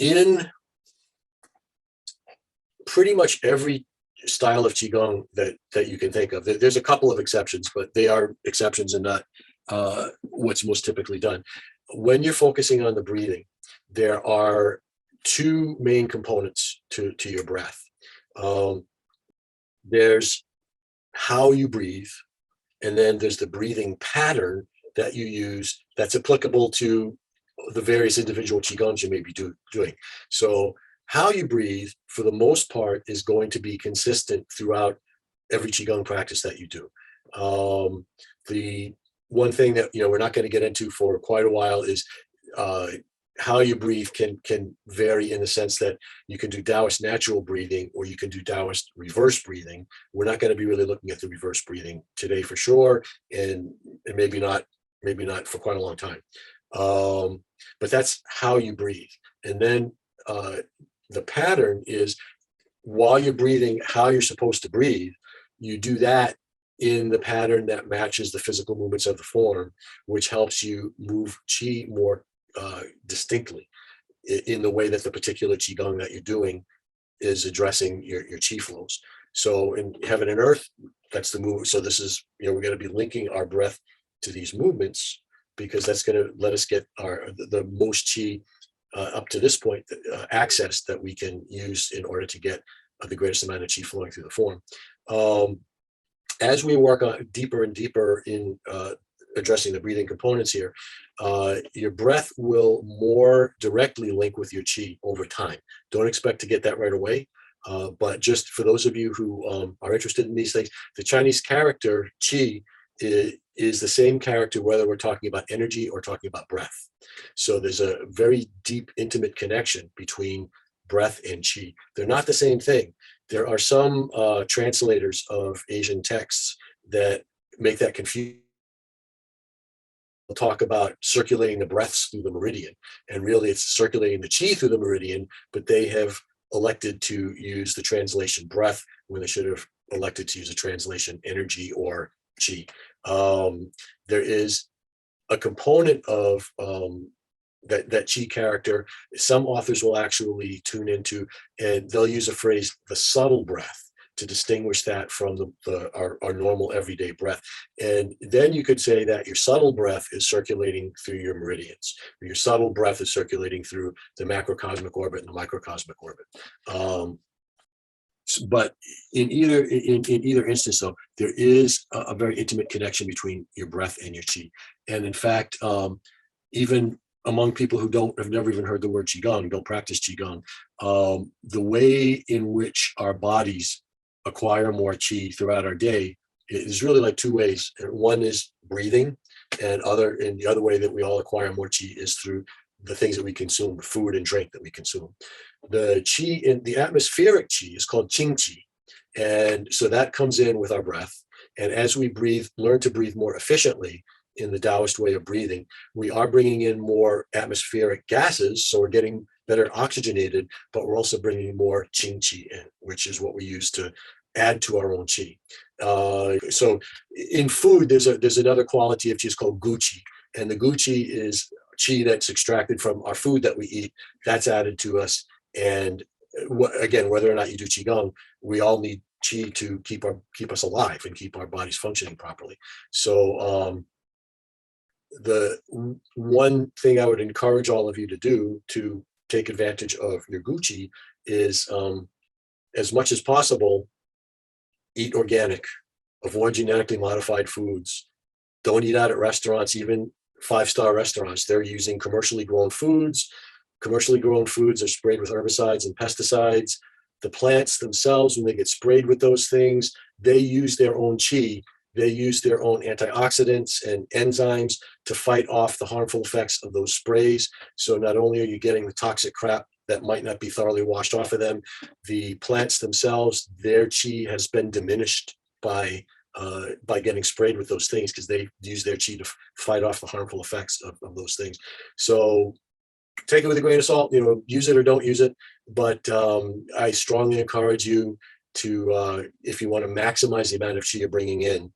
in pretty much every style of Qigong that you can think of. There's a couple of exceptions, but they are exceptions and not what's most typically done. When you're focusing on the breathing, there are two main components to your breath. There's how you breathe, and then there's the breathing pattern that you use that's applicable to the various individual Qigongs you may be doing. So how you breathe, for the most part, is going to be consistent throughout every Qigong practice that you do. The one thing that we're not going to get into for quite a while is how you breathe can vary in the sense that you can do Daoist natural breathing or you can do Daoist reverse breathing. We're not going to be really looking at the reverse breathing today for sure, and maybe not for quite a long time. But that's how you breathe. And then the pattern is, while you're breathing how you're supposed to breathe, you do that in the pattern that matches the physical movements of the form, which helps you move Qi more distinctly in the way that the particular Qigong that you're doing is addressing your Qi flows. So in heaven and earth, that's the move. So this is, we're going to be linking our breath to these movements, because that's going to let us get the most Qi up to this point, access that we can use in order to get the greatest amount of Qi flowing through the form. As we work on deeper and deeper in addressing the breathing components here, your breath will more directly link with your Qi over time. Don't expect to get that right away. But just for those of you who are interested in these things, the Chinese character Qi is the same character whether we're talking about energy or talking about breath. So there's a very deep, intimate connection between breath and Qi. They're not the same thing. There are some translators of Asian texts that make that confusing. We'll talk about circulating the breaths through the meridian, and really it's circulating the Qi through the meridian, but they have elected to use the translation breath when they should have elected to use the translation energy or Qi. There is a component of that Qi character some authors will actually tune into, and they'll use a phrase, the subtle breath, to distinguish that from our normal everyday breath. And then you could say that your subtle breath is circulating through your meridians. Your subtle breath is circulating through the macrocosmic orbit and the microcosmic orbit. But in either instance, though, there is a very intimate connection between your breath and your Qi. And in fact, even among people who have never even heard the word Qigong, don't practice Qigong, the way in which our bodies acquire more Qi throughout our day is really like two ways. One is breathing, and the other way that we all acquire more Qi is through the things that we consume, the food and drink that we consume. The Qi in the atmospheric Qi is called Qing Qi. And so that comes in with our breath. And as we learn to breathe more efficiently in the Taoist way of breathing, we are bringing in more atmospheric gases. So we're getting better oxygenated, but we're also bringing more Qing Qi in, which is what we use to add to our own Qi. So in food, there's another quality of Qi, it's called Gu Qi. And the Gu Qi is Qi that's extracted from our food that we eat, that's added to us. And again, whether or not you do Qigong, we all need Qi to keep us alive and keep our bodies functioning properly. So the one thing I would encourage all of you to do to take advantage of your Gu Qi is, as much as possible, eat organic, avoid genetically modified foods. Don't eat out at restaurants, even 5-star restaurants. They're using commercially grown foods. Commercially grown foods are sprayed with herbicides and pesticides. The plants themselves, when they get sprayed with those things, they use their own Qi. They use their own antioxidants and enzymes to fight off the harmful effects of those sprays. So not only are you getting the toxic crap that might not be thoroughly washed off of them, the plants themselves, their Qi has been diminished by getting sprayed with those things, because they use their Qi to fight off the harmful effects of those things. So take it with a grain of salt, use it or don't use it. But I strongly encourage you to, if you want to maximize the amount of Qi you're bringing in,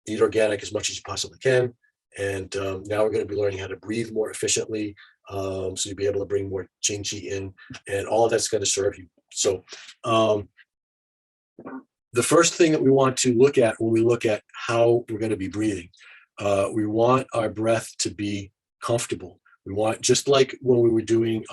eat organic as much as you possibly can. And now we're going to be learning how to breathe more efficiently. So you'll be able to bring more qi in, and all of that's going to serve you. So the first thing that we want to look at when we look at how we're going to be breathing, we want our breath to be comfortable. We want, just like when we were doing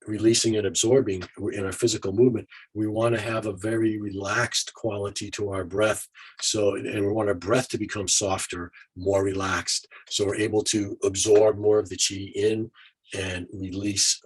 releasing and absorbing in our physical movement, we want to have a very relaxed quality to our breath. So, and we want our breath to become softer, more relaxed, so we're able to absorb more of the qi in and release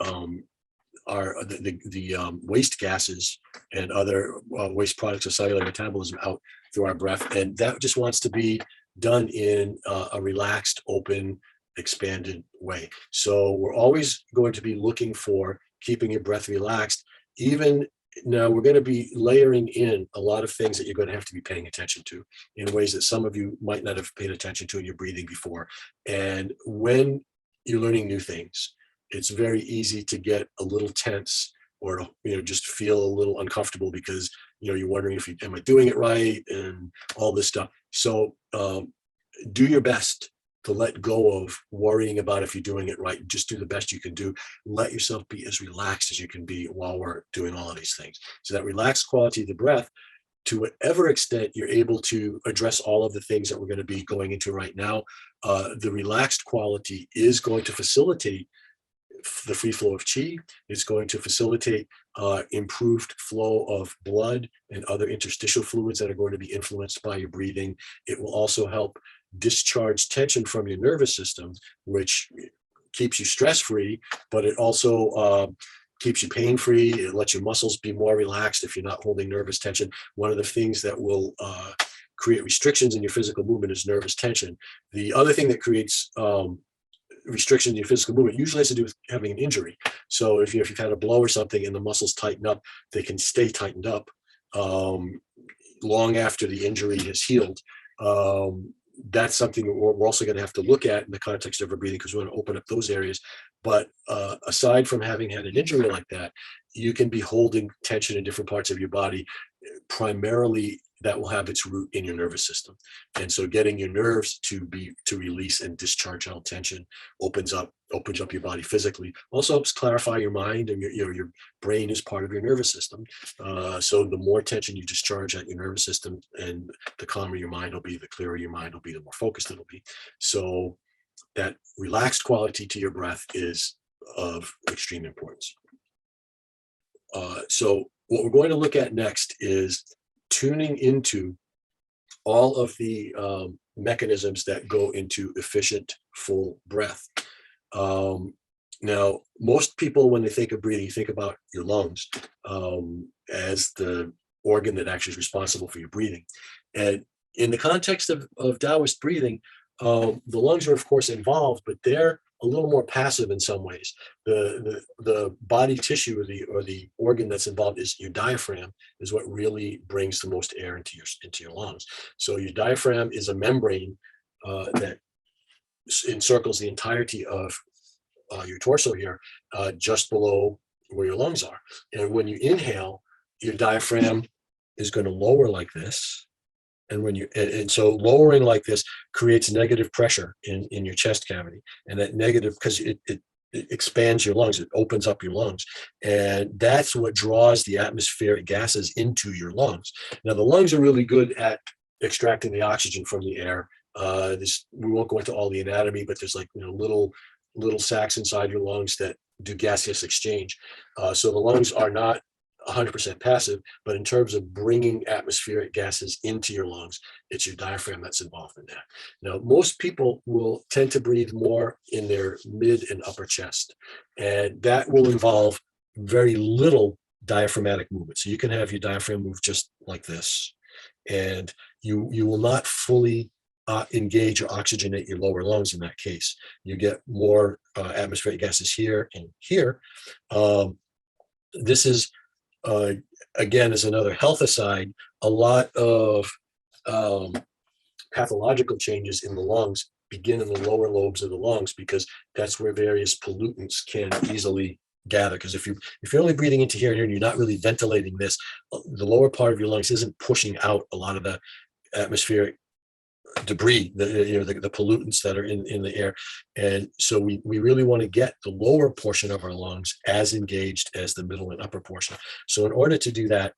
the waste gases and other waste products of cellular metabolism out through our breath. And that just wants to be done in a relaxed, open, expanded way. So we're always going to be looking for keeping your breath relaxed. Even now, we're going to be layering in a lot of things that you're going to have to be paying attention to in ways that some of you might not have paid attention to in your breathing before. And when you're learning new things, it's very easy to get a little tense, or just feel a little uncomfortable because you're wondering if am I doing it right and all this stuff. So do your best to let go of worrying about if you're doing it right. Just do the best you can do. Let yourself be as relaxed as you can be while we're doing all of these things. So that relaxed quality of the breath, to whatever extent you're able to address all of the things that we're going to be going into right now, the relaxed quality is going to facilitate the free flow of qi. It's going to facilitate improved flow of blood and other interstitial fluids that are going to be influenced by your breathing. It will also help discharge tension from your nervous system, which keeps you stress-free, but it also keeps you pain-free. It lets your muscles be more relaxed if you're not holding nervous tension. One of the things that will create restrictions in your physical movement is nervous tension. The other thing that creates restriction in your physical movement usually has to do with having an injury. So if you've had a blow or something and the muscles tighten up, they can stay tightened up long after the injury has healed. That's something that we're also going to have to look at in the context of our breathing, because we want to open up those areas. But aside from having had an injury like that, you can be holding tension in different parts of your body. Primarily, that will have its root in your nervous system. And so getting your nerves to release and discharge all tension opens up your body physically. Also helps clarify your mind, and your brain is part of your nervous system. So the more tension you discharge at your nervous system, and the calmer your mind will be, the clearer your mind will be, the more focused it'll be. So that relaxed quality to your breath is of extreme importance. So what we're going to look at next is tuning into all of the mechanisms that go into efficient, full breath. Now, most people, when they think of breathing, you think about your lungs as the organ that actually is responsible for your breathing. And in the context of Daoist breathing, the lungs are, of course, involved, but they're a little more passive in some ways. The body tissue or the organ that's involved is your diaphragm, is what really brings the most air into your lungs. So your diaphragm is a membrane that encircles the entirety of your torso here, just below where your lungs are. And when you inhale, your diaphragm is going to lower like this. And so lowering like this creates negative pressure in your chest cavity, and that negative, because it expands your lungs, it opens up your lungs, and that's what draws the atmospheric gases into your lungs. Now, the lungs are really good at extracting the oxygen from the air. We won't go into all the anatomy, but there's little sacs inside your lungs that do gaseous exchange. So the lungs are not 100% passive, but in terms of bringing atmospheric gases into your lungs, it's your diaphragm that's involved in that. Now, most people will tend to breathe more in their mid and upper chest, and that will involve very little diaphragmatic movement. So you can have your diaphragm move just like this, and you will not fully engage or oxygenate your lower lungs in that case. You get more atmospheric gases here and here. This is again, as another health aside, a lot of pathological changes in the lungs begin in the lower lobes of the lungs, because that's where various pollutants can easily gather. Because if you're only breathing into here and here, and you're not really ventilating this, the lower part of your lungs isn't pushing out a lot of the atmospheric debris, the pollutants that are in the air. And so we really want to get the lower portion of our lungs as engaged as the middle and upper portion. So in order to do that,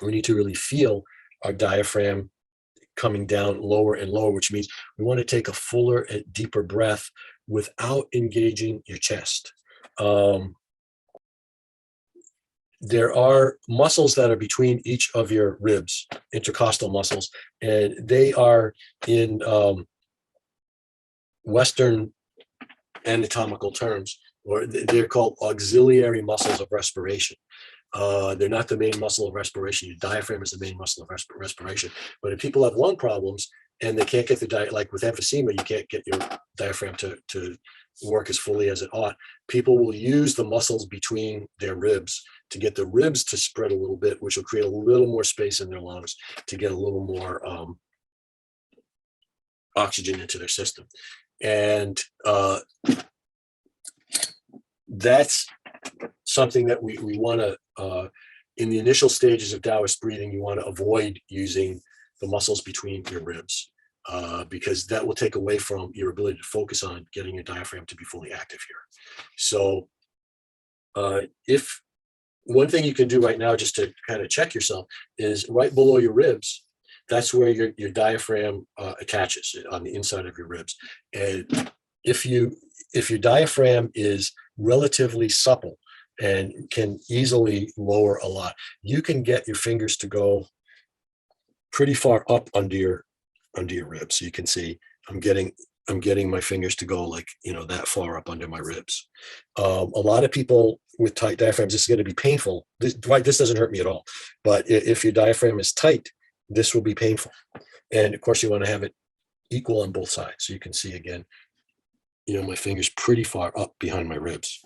we need to really feel our diaphragm coming down lower and lower, which means we want to take a fuller and deeper breath without engaging your chest. There are muscles that are between each of your ribs, intercostal muscles, and they are in Western anatomical terms, or they're called auxiliary muscles of respiration. They're not the main muscle of respiration. Your diaphragm is the main muscle of respiration. But if people have lung problems and they can't get the like with emphysema, you can't get your diaphragm to work as fully as it ought. People will use the muscles between their ribs to get the ribs to spread a little bit, which will create a little more space in their lungs to get a little more oxygen into their system. And that's something that we want to, in the initial stages of Daoist breathing, you want to avoid using the muscles between your ribs, because that will take away from your ability to focus on getting your diaphragm to be fully active here. So if one thing you can do right now, just to kind of check yourself, is right below your ribs, that's where your diaphragm attaches on the inside of your ribs. And if your diaphragm is relatively supple and can easily lower a lot, you can get your fingers to go pretty far up under your ribs. So you can see I'm getting my fingers to go like, that far up under my ribs. A lot of people with tight diaphragms, this is going to be painful. This doesn't hurt me at all. But if your diaphragm is tight, this will be painful. And of course, you want to have it equal on both sides. So you can see again, my fingers pretty far up behind my ribs.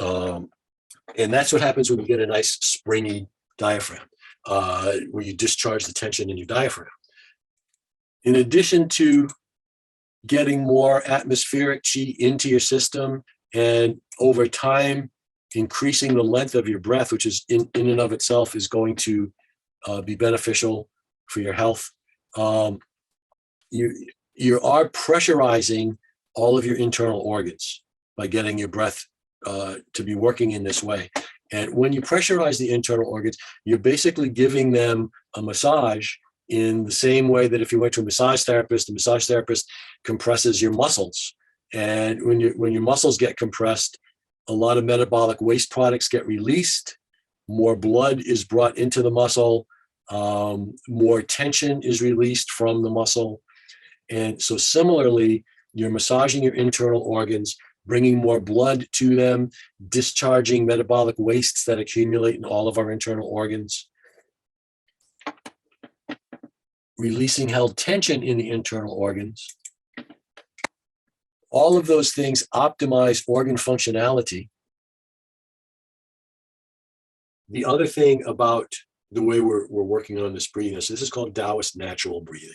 And that's what happens when you get a nice springy diaphragm, where you discharge the tension in your diaphragm. In addition to getting more atmospheric qi into your system, and over time increasing the length of your breath, which is in and of itself is going to be beneficial for your health. You are pressurizing all of your internal organs by getting your breath to be working in this way. And when you pressurize the internal organs, you're basically giving them a massage in the same way that if you went to a massage therapist, the massage therapist compresses your muscles. And when your muscles get compressed, a lot of metabolic waste products get released, more blood is brought into the muscle, more tension is released from the muscle. And so similarly, you're massaging your internal organs, bringing more blood to them, discharging metabolic wastes that accumulate in all of our internal organs, releasing held tension in the internal organs. All of those things optimize organ functionality. The other thing about the way we're working on this breathing, this is called Daoist natural breathing.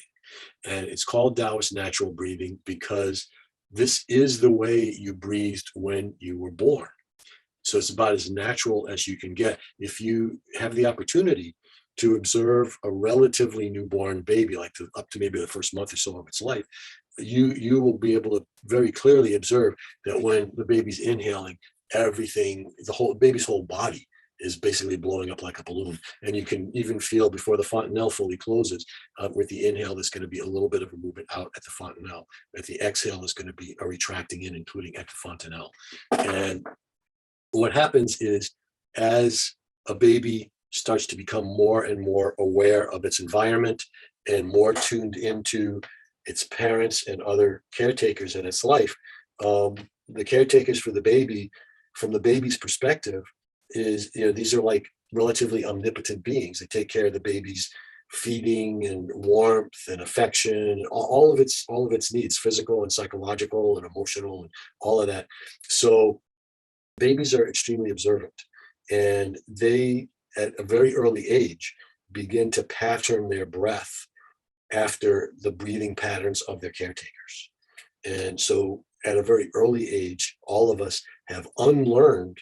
And it's called Daoist natural breathing because this is the way you breathed when you were born. So it's about as natural as you can get. If you have the opportunity to observe a relatively newborn baby, like up to maybe the first month or so of its life, you will be able to very clearly observe that when the baby's inhaling, everything, the baby's whole body is basically blowing up like a balloon. And you can even feel before the fontanelle fully closes, with the inhale, there's going to be a little bit of a movement out at the fontanelle. At the exhale, is going to be a retracting in, including at the fontanelle. And what happens is, as a baby starts to become more and more aware of its environment and more tuned into its parents and other caretakers in its life, the caretakers for the baby, from the baby's perspective, is, these are like relatively omnipotent beings. They take care of the baby's feeding and warmth and affection, and all of its needs, physical and psychological and emotional and all of that. So babies are extremely observant, and they, at a very early age, begin to pattern their breath after the breathing patterns of their caretakers. And so at a very early age, all of us have unlearned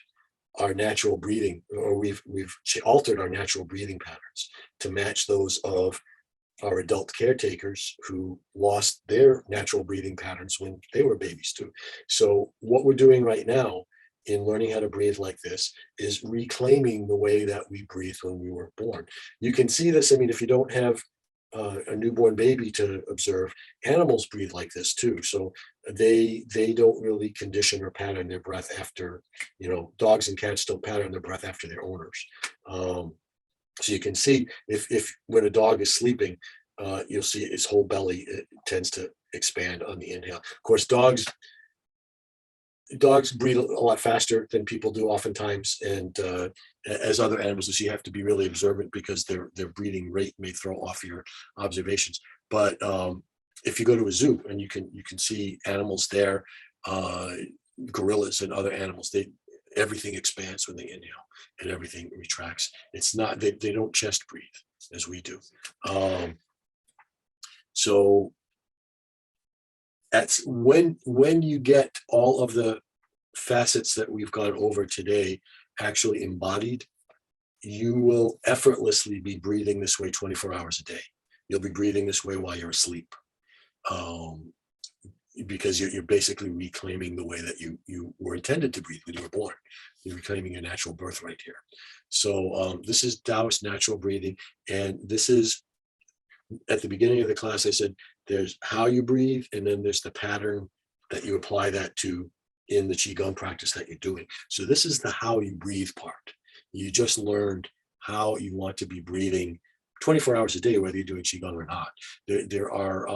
our natural breathing, or we've altered our natural breathing patterns to match those of are adult caretakers who lost their natural breathing patterns when they were babies too. So what we're doing right now in learning how to breathe like this is reclaiming the way that we breathe when we were born. You can see this. I mean, if you don't have a newborn baby to observe, animals breathe like this too. So they don't really condition or pattern their breath after, dogs and cats don't pattern their breath after their owners. So you can see if when a dog is sleeping, you'll see its whole belly, it tends to expand on the inhale. Of course, dogs breathe a lot faster than people do oftentimes, and as other animals, so you have to be really observant because their breathing rate may throw off your observations. But if you go to a zoo and you can see animals there, gorillas and other animals, everything expands when they inhale and everything retracts. It's not they don't chest breathe as we do. So that's when you get all of the facets that we've gone over today actually embodied, you will effortlessly be breathing this way 24 hours a day. You'll be breathing this way while you're asleep, because you're basically reclaiming the way that you were intended to breathe when you were born. You're reclaiming your natural birthright here. So this is Daoist natural breathing, and this is, at the beginning of the class, I said there's how you breathe, and then there's the pattern that you apply that to in the Qigong practice that you're doing. So this is the how you breathe part. You just learned how you want to be breathing 24 hours a day, whether you're doing Qigong or not. There are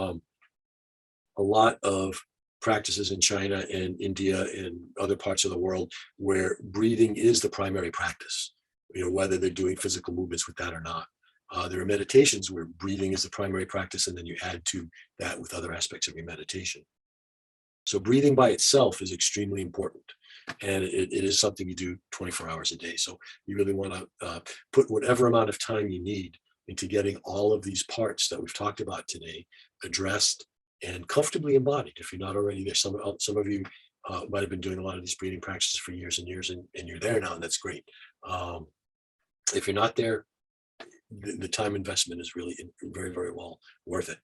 a lot of practices in China and India and other parts of the world where breathing is the primary practice, whether they're doing physical movements with that or not. There are meditations where breathing is the primary practice, and then you add to that with other aspects of your meditation. So breathing by itself is extremely important, and it is something you do 24 hours a day. So you really want to put whatever amount of time you need into getting all of these parts that we've talked about today addressed and comfortably embodied. If you're not already there, some of you might have been doing a lot of these breathing practices for years and years, and you're there now, and that's great. If you're not there, the time investment is really very, very well worth it.